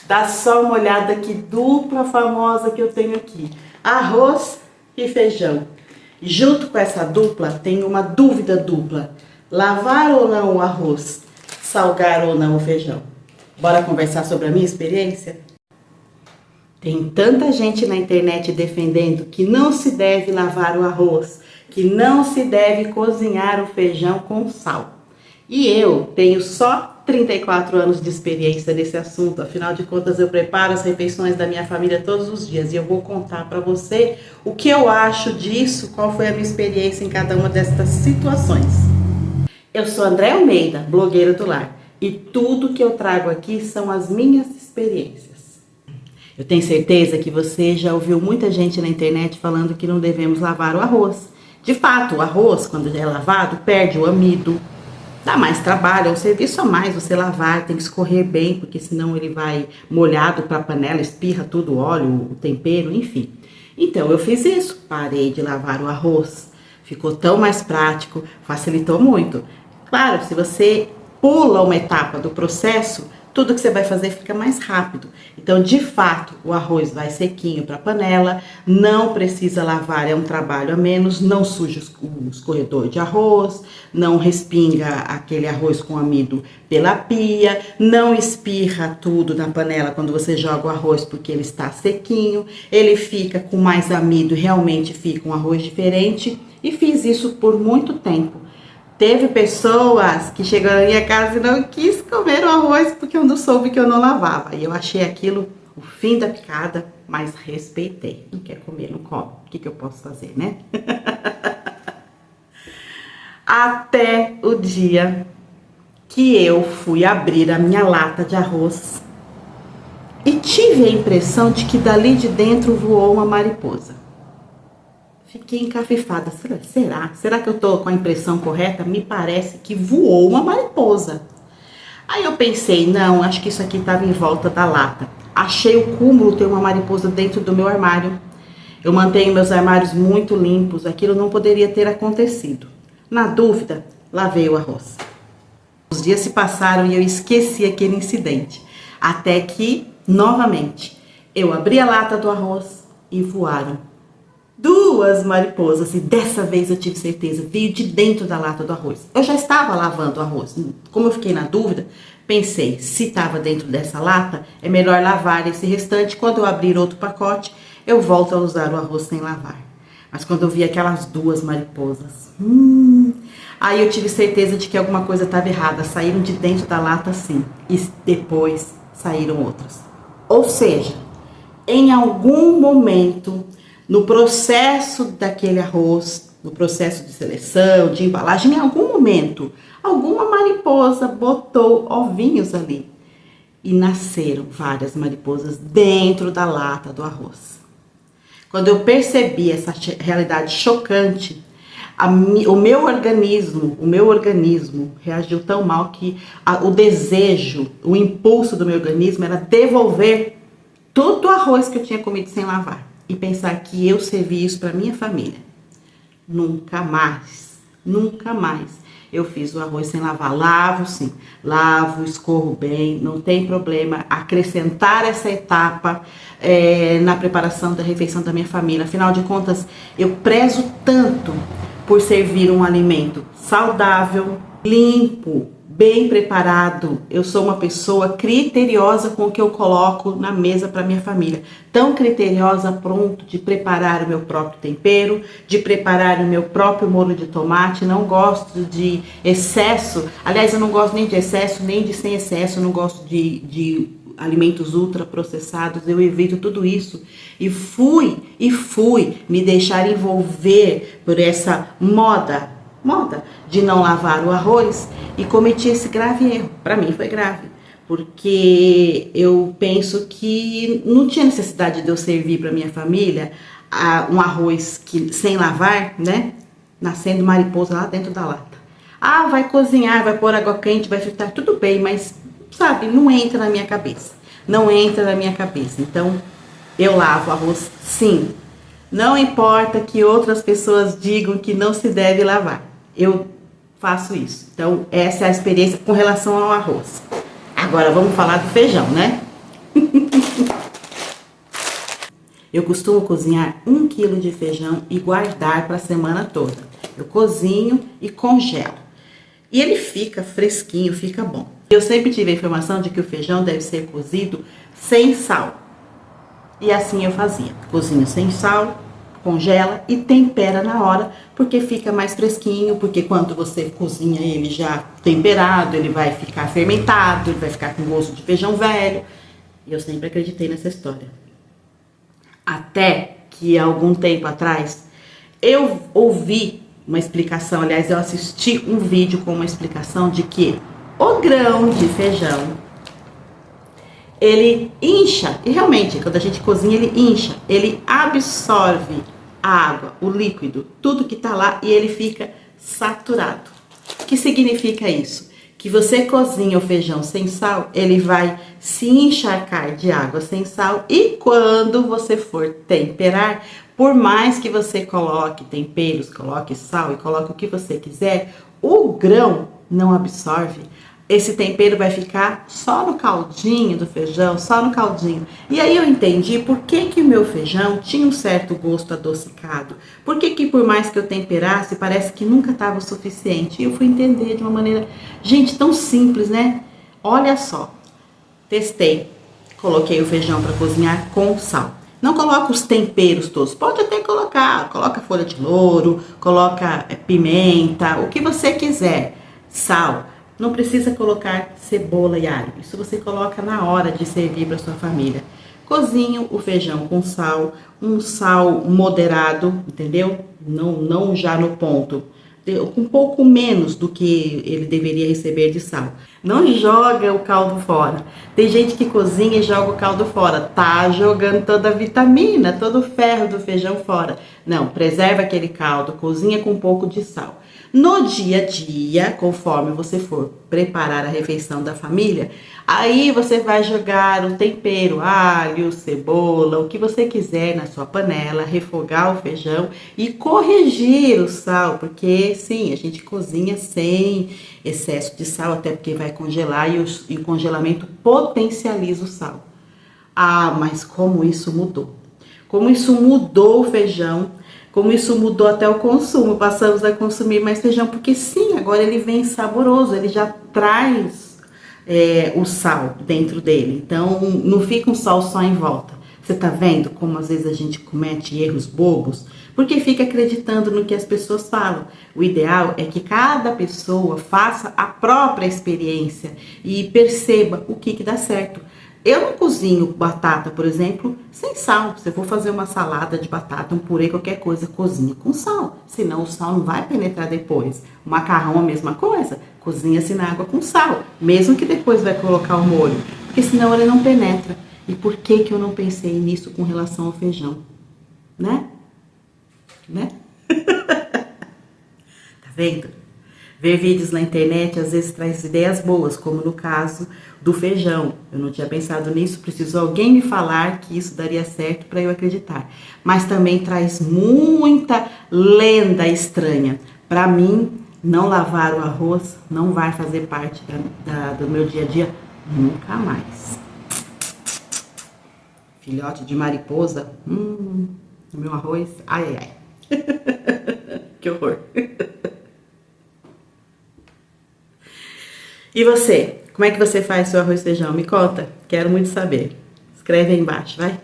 Dá só uma olhada que dupla famosa que eu tenho aqui. Arroz e feijão. Junto com essa dupla, tem uma dúvida dupla. Lavar ou não o arroz? Salgar ou não o feijão? Bora conversar sobre a minha experiência? Tem tanta gente na internet defendendo que não se deve lavar o arroz, que não se deve cozinhar o feijão com sal. E eu tenho só 34 anos de experiência nesse assunto, afinal de contas eu preparo as refeições da minha família todos os dias e eu vou contar para você o que eu acho disso, qual foi a minha experiência em cada uma destas situações. Eu sou André Almeida, blogueira do lar, e tudo que eu trago aqui são as minhas experiências. Eu tenho certeza que você já ouviu muita gente na internet falando que não devemos lavar o arroz. De fato, o arroz, quando é lavado, perde o amido. Dá mais trabalho, é um serviço a mais você lavar, tem que escorrer bem, porque senão ele vai molhado para a panela, espirra tudo, o óleo, o tempero, enfim. Então eu fiz isso, parei de lavar o arroz, ficou tão mais prático, facilitou muito. Claro, se você pula uma etapa do processo, tudo que você vai fazer fica mais rápido. Então, de fato, o arroz vai sequinho para a panela, não precisa lavar, é um trabalho a menos, não suja o escorredor de arroz, não respinga aquele arroz com amido pela pia, não espirra tudo na panela quando você joga o arroz porque ele está sequinho, ele fica com mais amido, realmente fica um arroz diferente, e fiz isso por muito tempo. Teve pessoas que chegaram na minha casa e não quis comer o arroz porque eu não soube que eu não lavava. E eu achei aquilo o fim da picada, mas respeitei. Não quer comer, não come. O que eu posso fazer, né? Até o dia que eu fui abrir a minha lata de arroz e tive a impressão de que dali de dentro voou uma mariposa. Fiquei encafifada. Será que eu tô com a impressão correta? Me parece que voou uma mariposa. Aí eu pensei, não, acho que isso aqui estava em volta da lata. Achei o cúmulo ter uma mariposa dentro do meu armário. Eu mantenho meus armários muito limpos, aquilo não poderia ter acontecido. Na dúvida, lavei o arroz. Os dias se passaram e eu esqueci aquele incidente. Até que, novamente, eu abri a lata do arroz e voaram duas mariposas, e dessa vez eu tive certeza, veio de dentro da lata do arroz. Eu já estava lavando o arroz, como eu fiquei na dúvida, pensei, se estava dentro dessa lata, é melhor lavar esse restante, quando eu abrir outro pacote, eu volto a usar o arroz sem lavar. Mas quando eu vi aquelas duas mariposas, aí eu tive certeza de que alguma coisa estava errada, saíram de dentro da lata sim, e depois saíram outras. Ou seja, em algum momento, no processo daquele arroz, no processo de seleção, de embalagem, em algum momento, alguma mariposa botou ovinhos ali. E nasceram várias mariposas dentro da lata do arroz. Quando eu percebi essa realidade chocante, o meu organismo reagiu tão mal que o desejo, o impulso do meu organismo era devolver todo o arroz que eu tinha comido sem lavar. E pensar que eu servi isso para minha família. Nunca mais eu fiz o arroz sem lavar. Lavo sim, lavo, escorro bem, não tem problema acrescentar essa etapa na preparação da refeição da minha família. Afinal de contas, eu prezo tanto por servir um alimento saudável, limpo, bem preparado. Eu sou uma pessoa criteriosa com o que eu coloco na mesa para minha família. Tão criteriosa, pronto, de preparar o meu próprio tempero, de preparar o meu próprio molho de tomate. Não gosto de excesso. Aliás, eu não gosto nem de excesso, nem de sem excesso. Eu não gosto de alimentos ultraprocessados. Eu evito tudo isso. E fui me deixar envolver por essa moda de não lavar o arroz e cometi esse grave erro. Para mim foi grave, porque eu penso que não tinha necessidade de eu servir para minha família um arroz sem lavar, né? Nascendo mariposa lá dentro da lata. Ah, vai cozinhar, vai pôr água quente, vai fritar, tudo bem, mas sabe, não entra na minha cabeça. Não entra na minha cabeça. Então, eu lavo arroz sim. Não importa que outras pessoas digam que não se deve lavar. Eu faço isso. Então, essa é a experiência com relação ao arroz. Agora, vamos falar do feijão, né? Eu costumo cozinhar 1 quilo de feijão e guardar para a semana toda. Eu cozinho e congelo. E ele fica fresquinho, fica bom. Eu sempre tive a informação de que o feijão deve ser cozido sem sal. E assim eu fazia. Cozinho sem sal, congela e tempera na hora, porque fica mais fresquinho, porque quando você cozinha ele já temperado, ele vai ficar fermentado, ele vai ficar com gosto de feijão velho. E eu sempre acreditei nessa história. Até que, há algum tempo atrás, eu ouvi uma explicação, aliás, eu assisti um vídeo com uma explicação de que o grão de feijão, ele incha, e realmente, quando a gente cozinha, ele incha, ele absorve a água, o líquido, tudo que tá lá, e ele fica saturado. O que significa isso? Que você cozinha o feijão sem sal, ele vai se encharcar de água sem sal, e quando você for temperar, por mais que você coloque temperos, coloque sal e coloque o que você quiser, o grão não absorve. Esse tempero vai ficar só no caldinho do feijão, só no caldinho. E aí eu entendi por que que o meu feijão tinha um certo gosto adocicado. Por que que por mais que eu temperasse, parece que nunca estava o suficiente. E eu fui entender de uma maneira, gente, tão simples, né? Olha só, testei, coloquei o feijão para cozinhar com sal. Não coloca os temperos todos, pode até colocar, coloca folha de louro, coloca pimenta, o que você quiser, sal. Não precisa colocar cebola e alho, isso você coloca na hora de servir para sua família. Cozinho o feijão com sal, um sal moderado, entendeu? Não já no ponto, um pouco menos do que ele deveria receber de sal. Não joga o caldo fora. Tem gente que cozinha e joga o caldo fora. Tá jogando toda a vitamina, todo o ferro do feijão fora. Não, preserva aquele caldo, cozinha com um pouco de sal. No dia a dia, conforme você for preparar a refeição da família, aí você vai jogar o tempero, alho, cebola, o que você quiser na sua panela, refogar o feijão e corrigir o sal, porque sim, a gente cozinha sem excesso de sal, até porque vai congelar e o congelamento potencializa o sal. Ah, mas como isso mudou? Como isso mudou o feijão? Como isso mudou até o consumo, passamos a consumir mais feijão, porque sim, agora ele vem saboroso, ele já traz o sal dentro dele, então não fica um sal só em volta. Você tá vendo como às vezes a gente comete erros bobos? Porque fica acreditando no que as pessoas falam. O ideal é que cada pessoa faça a própria experiência e perceba o que dá certo. Eu não cozinho batata, por exemplo, sem sal. Se eu for fazer uma salada de batata, um purê, qualquer coisa, cozinha com sal. Senão o sal não vai penetrar depois. O macarrão, a mesma coisa. Cozinha-se na água com sal. Mesmo que depois vai colocar o molho. Porque senão ele não penetra. E por que que eu não pensei nisso com relação ao feijão? Né? Tá vendo? Ver vídeos na internet às vezes traz ideias boas, como no caso do feijão. Eu não tinha pensado nisso, precisou alguém me falar que isso daria certo para eu acreditar. Mas também traz muita lenda estranha. Para mim, não lavar o arroz não vai fazer parte do meu dia a dia nunca mais. Filhote de mariposa, no meu arroz, ai, ai, ai. Que horror. E você? Como é que você faz seu arroz e feijão? Me conta, quero muito saber. Escreve aí embaixo, vai.